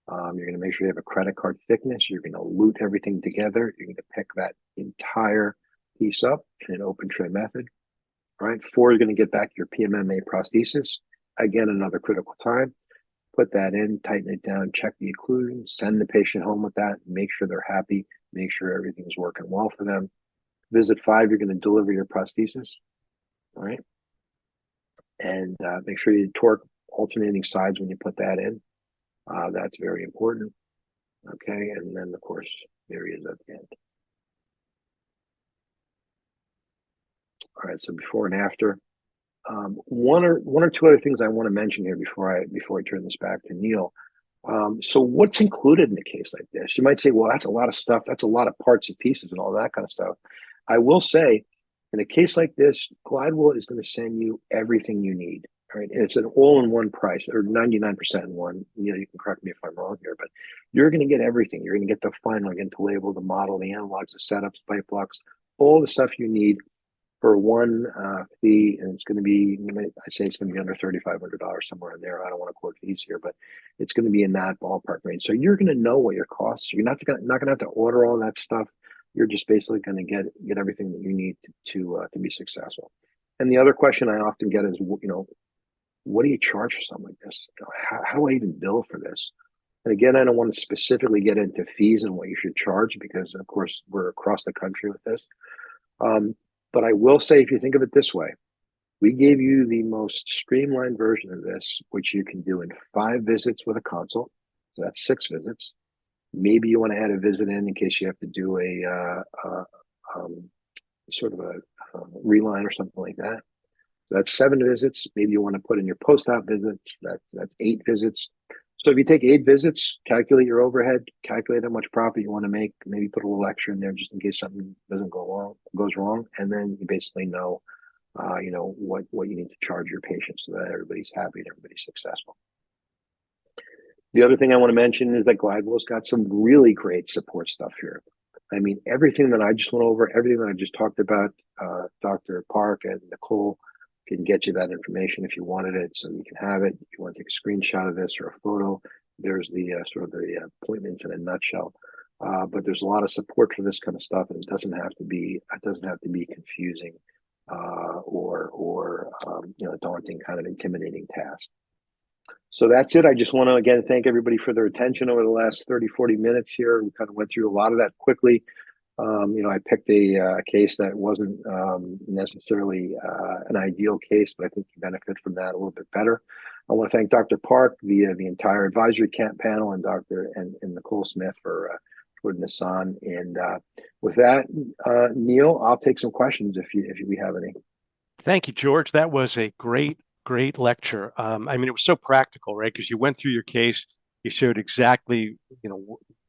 You're going to make sure you have a credit card thickness. You're going to lute everything together. You're going to pick that entire piece up in an open tray method. All right. 4, you're going to get back your PMMA prosthesis. Again, another critical time. Put that in, tighten it down, check the occlusion, send the patient home with that, make sure they're happy, make sure everything's working well for them. Visit 5, you're going to deliver your prosthesis, all right? And make sure you torque alternating sides when you put that in. That's very important, okay? And then, of course, there he is at the end. All right, so before and after. One or two other things I want to mention here before I turn this back to Neil. So what's included in a case like this? You might say, well, that's a lot of stuff. That's a lot of parts and pieces and all that kind of stuff. I will say, in a case like this, Glidewell is going to send you everything you need. Right? And it's an all-in-one price, or 99% in one. You can correct me if I'm wrong here, but you're going to get everything. You're going to get the final, again, the label, the model, the analogs, the setups, bite blocks, all the stuff you need for one fee, and it's going to be, I say it's going to be under $3,500, somewhere in there. I don't want to quote fees here, but it's going to be in that ballpark range. So you're going to know what your costs are. You're not going to have to order all that stuff. You're just basically going to get everything that you need to be successful. And the other question I often get is, what do you charge for something like this? How do I even bill for this? And again, I don't want to specifically get into fees and what you should charge because, of course, we're across the country with this. But I will say, if you think of it this way, we gave you the most streamlined version of this, which you can do in 5 visits with a consult. So that's 6 visits. Maybe you want to add a visit in case you have to do a sort of a reline or something like that. So that's 7 visits. Maybe you want to put in your post-op visits. That's 8 visits. So if you take 8 visits, calculate your overhead, calculate how much profit you want to make, maybe put a little extra in there just in case something goes wrong, and then you basically know, what you need to charge your patients so that everybody's happy and everybody's successful. The other thing I want to mention is that Glidewell's got some really great support stuff here. I mean, everything that I just went over, everything that I just talked about, Dr. Park and Nicole can get you that information if you wanted it, so you can have it. If you want to take a screenshot of this or a photo, there's the sort of the appointments in a nutshell. But there's a lot of support for this kind of stuff, and it doesn't have to be confusing or a daunting kind of intimidating task. So that's it. I just want to again thank everybody for their attention over the last 30, 40 minutes here. We kind of went through a lot of that quickly. I picked a case that wasn't necessarily an ideal case, but I think you benefit from that a little bit better. I want to thank Dr. Park, the entire advisory camp panel, and and Nicole Smith for putting this on. And with that, Neil, I'll take some questions if we have any. Thank you, George. That was a great lecture. I mean, it was so practical, right? Because you went through your case, you showed exactly,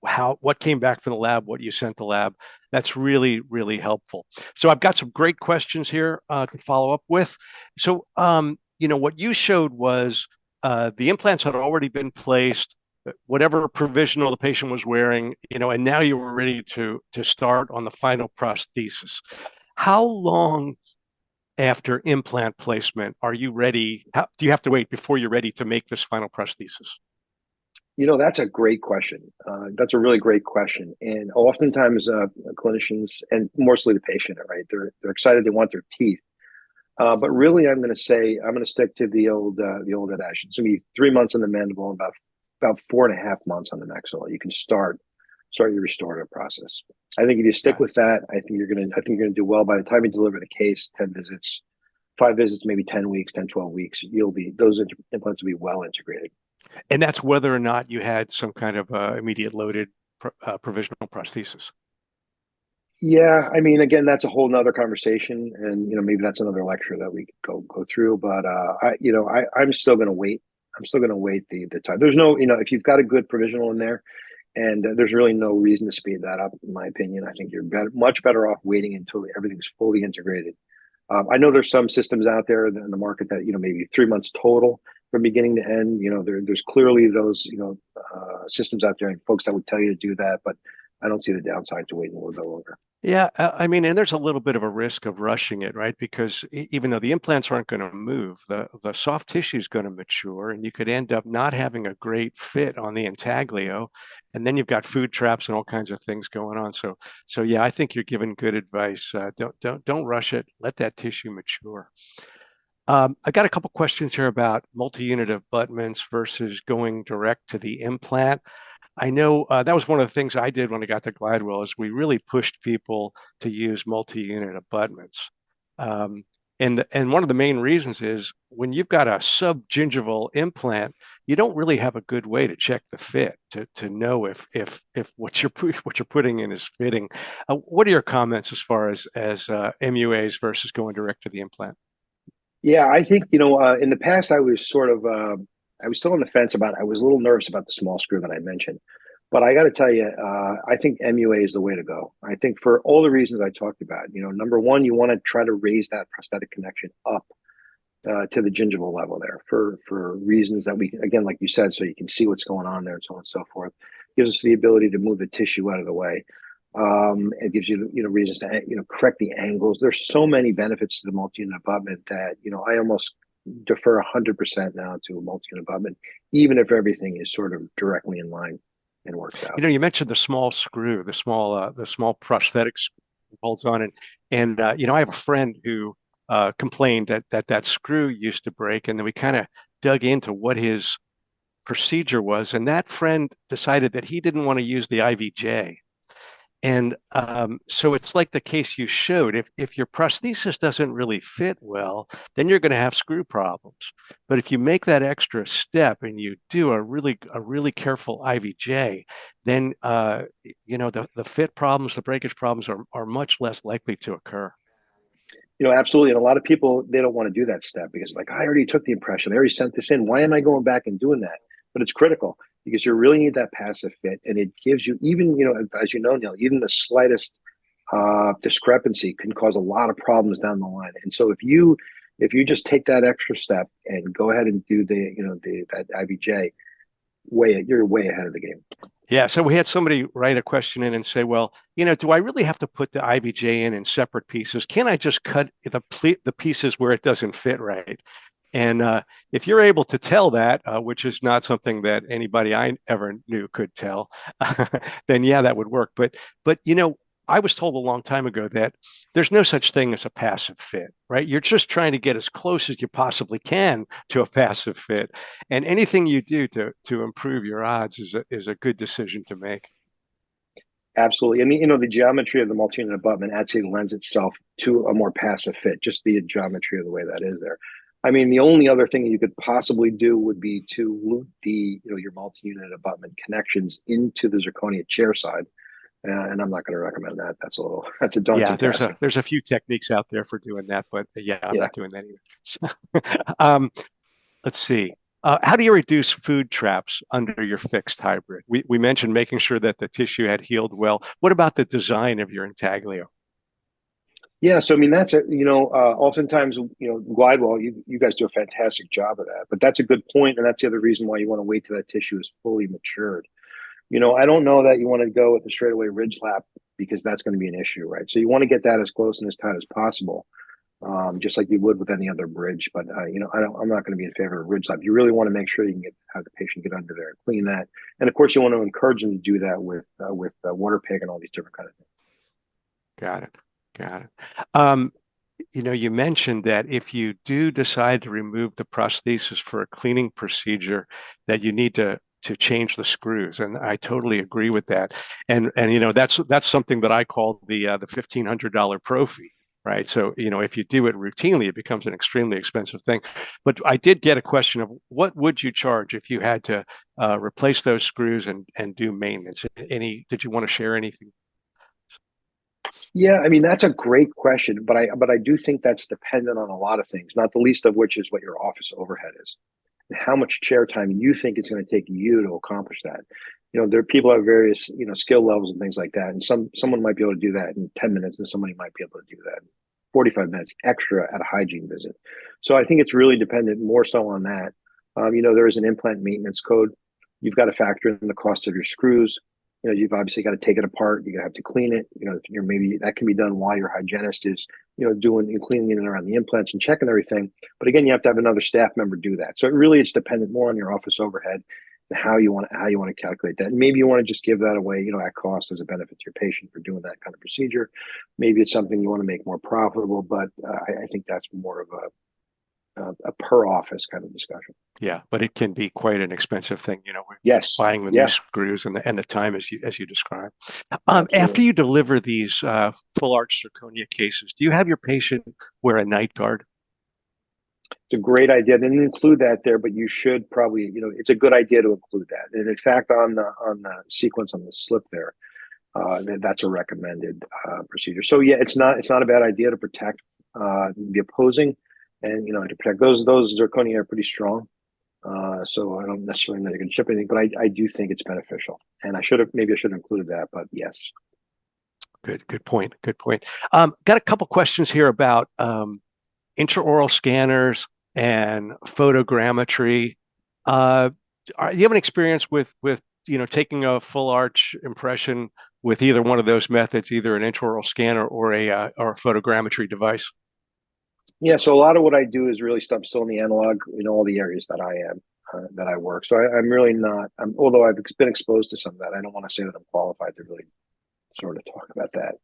what came back from the lab, what you sent the lab. That's really helpful. So I've got some great questions here to follow up with. So, what you showed was the implants had already been placed, whatever provisional the patient was wearing, and now you were ready to start on the final prosthesis. How long after implant placement are you ready? Do you have to wait before you're ready to make this final prosthesis? That's a great question. That's a really great question. And oftentimes, clinicians and mostly the patient, right? They're excited. They want their teeth. But really, I'm going to stick to the old adage. It's going to be 3 months on the mandible, and about 4.5 months on the maxilla. You can start your restorative process. I think if you stick with that, I think you're going to do well. By the time you deliver the case, 10 visits, 5 visits, maybe 10 weeks, 10, 12 weeks, those implants will be well integrated. And that's whether or not you had some kind of immediate loaded provisional prosthesis. Yeah, I mean, again, that's a whole nother conversation, and maybe that's another lecture that we could go through. But I'm still going to wait. I'm still going to wait the time. There's no, if you've got a good provisional in there, and there's really no reason to speed that up, in my opinion. I think you're much better off waiting until everything's fully integrated. I know there's some systems out there in the market that maybe 3 months total from beginning to end. There's clearly those systems out there and folks that would tell you to do that, but I don't see the downside to waiting a little bit longer. Yeah, I mean, and there's a little bit of a risk of rushing it, right? Because even though the implants aren't going to move, the soft tissue is going to mature, and you could end up not having a great fit on the intaglio, and then you've got food traps and all kinds of things going on. So yeah, I think you're giving good advice. Don't rush it. Let that tissue mature. I got a couple questions here about multi-unit abutments versus going direct to the implant. I know that was one of the things I did when I got to Glidewell is we really pushed people to use multi-unit abutments. And one of the main reasons is when you've got a subgingival implant, you don't really have a good way to check the fit to know if what you're putting in is fitting. What are your comments as far as MUAs versus going direct to the implant? Yeah, I think in the past I was I was still on the fence about. I was a little nervous about the small screw that I mentioned, but I got to tell you, I think MUA is the way to go. I think for all the reasons I talked about. Number one, you want to try to raise that prosthetic connection up to the gingival level there for reasons that we, again, like you said, so you can see what's going on there and so on and so forth. Gives us the ability to move the tissue out of the way. It gives you reasons to correct the angles. There's so many benefits to the multi-unit abutment that I almost defer 100% now to a multi-unit abutment, even if everything is sort of directly in line and works out. You mentioned the small screw, the small prosthetic screw holds on, and I have a friend who complained that screw used to break, and then we kind of dug into what his procedure was, and that friend decided that he didn't want to use the IVJ. And so it's like the case you showed. If your prosthesis doesn't really fit well, then you're going to have screw problems. But if you make that extra step and you do a really careful IVJ, then the fit problems, the breakage problems are much less likely to occur. Absolutely. And a lot of people, they don't want to do that step because like, I already took the impression. I already sent this in. Why am I going back and doing that? But it's critical because you really need that passive fit. And it gives you even, as you know, Neil, even the slightest discrepancy can cause a lot of problems down the line. And so if you just take that extra step and go ahead and do that IVJ, you're way ahead of the game. Yeah, so we had somebody write a question in and say, well, do I really have to put the IVJ in separate pieces? Can't I just cut the pieces where it doesn't fit right? And if you're able to tell that, which is not something that anybody I ever knew could tell, then yeah, that would work. But I was told a long time ago that there's no such thing as a passive fit, right? You're just trying to get as close as you possibly can to a passive fit, and anything you do to improve your odds is a good decision to make. Absolutely. I mean, the geometry of the multi-unit abutment actually lends itself to a more passive fit, just the geometry of the way that is there. I mean, the only other thing you could possibly do would be to loop your multi-unit abutment connections into the zirconia chair side. And I'm not going to recommend that. That's a Yeah, daunting task. there's a few techniques out there for doing that, but yeah, I'm Yeah. not doing that either. Let's see. How do you reduce food traps under your fixed hybrid? We mentioned making sure that the tissue had healed well. What about the design of your intaglio? Yeah, so I mean oftentimes Glidewell, you guys do a fantastic job of that, but that's a good point, and that's the other reason why you want to wait till that tissue is fully matured. I don't know that you want to go with the straightaway ridge lap because that's going to be an issue, right? So you want to get that as close and as tight as possible, just like you would with any other bridge. But I'm not going to be in favor of ridge lap. You really want to make sure you can have the patient get under there and clean that, and of course you want to encourage them to do that with water pig and all these different kind of things. Got it. Got it. Um, you mentioned that if you do decide to remove the prosthesis for a cleaning procedure, that you need to change the screws, and I totally agree with that. And that's something that I call the $1,500 pro fee, right? So if you do it routinely, it becomes an extremely expensive thing. But I did get a question of what would you charge if you had to replace those screws and do maintenance? Did you want to share anything? Yeah, I mean that's a great question, but I do think that's dependent on a lot of things, not the least of which is what your office overhead is, and how much chair time you think it's going to take you to accomplish that. There are people have various skill levels and things like that, and someone might be able to do that in 10 minutes, and somebody might be able to do that in 45 minutes extra at a hygiene visit. So I think it's really dependent more so on that. There is an implant maintenance code. You've got to factor in the cost of your screws. You've obviously got to take it apart. You're gonna have to clean it. Maybe that can be done while your hygienist is, doing and cleaning it around the implants and checking everything. But again, you have to have another staff member do that. So it's dependent more on your office overhead and how you want to calculate that. And maybe you want to just give that away, at cost as a benefit to your patient for doing that kind of procedure. Maybe it's something you want to make more profitable, but I think that's more of a per office kind of discussion. Yeah, but it can be quite an expensive thing, Yes. buying the new Yeah. screws and the time as you described. After Absolutely. you deliver these full arch zirconia cases, do you have your patient wear a night guard? It's a great idea. I didn't include that there, but you should probably, it's a good idea to include that. And in fact, on the sequence on the slip there, that's a recommended procedure. So yeah, it's not a bad idea to protect the opposing, and to protect those zirconia are pretty strong. So I don't necessarily know you can ship anything, but I do think it's beneficial. And I should have included that, but yes. Good point. Good point. Got a couple questions here about intraoral scanners and photogrammetry. Do you have an experience with taking a full arch impression with either one of those methods, either an intraoral scanner or a photogrammetry device? Yeah, so a lot of what I do is really stuff still in the analog, all the areas that that I work. So I'm really not. Although I've been exposed to some of that, I don't want to say that I'm qualified to really sort of talk about that,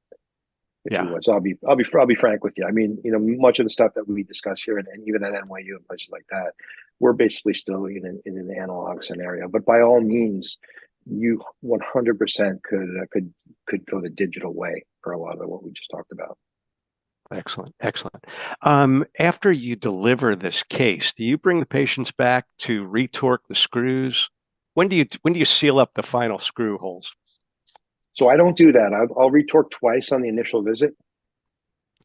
if you Yeah. would. So I'll be frank with you. I mean, much of the stuff that we discuss here, and even at NYU and places like that, we're basically still in an analog scenario. But by all means, you 100% could go the digital way for a lot of what we just talked about. Excellent, excellent. After you deliver this case, do you bring the patients back to retorque the screws? When do you seal up the final screw holes? So I don't do that. I'll retorque twice on the initial visit.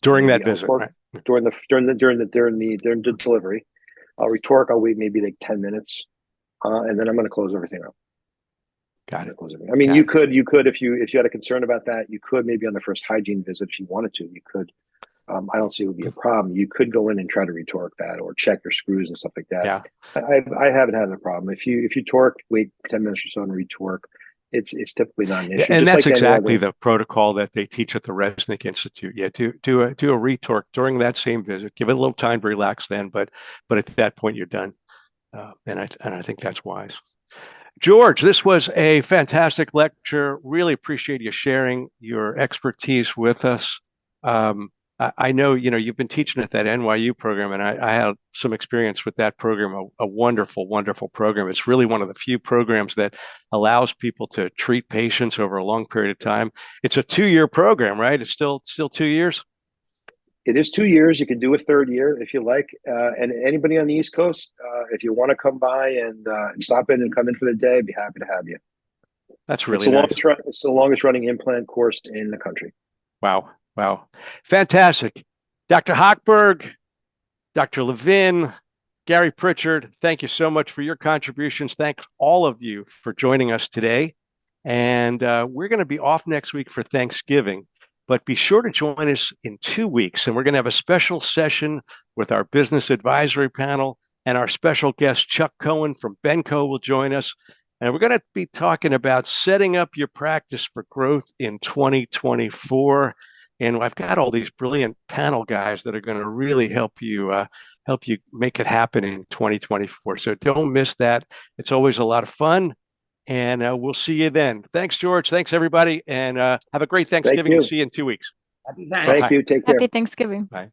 During that Maybe I'll visit, torque right? during the delivery. I'll retorque. I'll wait maybe like 10 minutes, and then I'm going to close everything up. Got it. I mean, Got it. you could if you had a concern about that, you could maybe on the first hygiene visit if you wanted to. You could. I don't see it would be a problem. You could go in and try to retorque that or check your screws and stuff like that. Yeah. I haven't had a problem. If you torque, wait 10 minutes or so and retorque. it's typically not an Yeah, issue. and Just that's like any exactly other. the protocol that they teach at the Resnick Institute. Yeah, do a retorque during that same visit. Give it a little time to relax then, but at that point you're done. And I think that's wise. George, this was a fantastic lecture. Really appreciate you sharing your expertise with us. I know, you've been teaching at that NYU program, and I had some experience with that program, a wonderful, wonderful program. It's really one of the few programs that allows people to treat patients over a long period of time. It's a 2-year program, right? It's still 2 years. It is 2 years. You can do a third year if you like. And anybody on the East Coast, if you want to come by and stop in and come in for the day, I'd be happy to have you. That's It's really the nice. longest running implant course in the country. Wow. Wow. Fantastic. Dr. Hochberg, Dr. Levin, Gary Pritchard, thank you so much for your contributions. Thanks all of you for joining us today. And we're going to be off next week for Thanksgiving, but be sure to join us in 2 weeks. And we're going to have a special session with our business advisory panel, and our special guest, Chuck Cohen from Benco, will join us. And we're going to be talking about setting up your practice for growth in 2024. And I've got all these brilliant panel guys that are going to really help you make it happen in 2024. So don't miss that. It's always a lot of fun. And we'll see you then. Thanks, George. Thanks, everybody. And have a great Thank Thanksgiving. We'll you. see you in 2 weeks. Happy Thank Bye-bye. Thanksgiving. you. Take care. Happy Thanksgiving. Bye.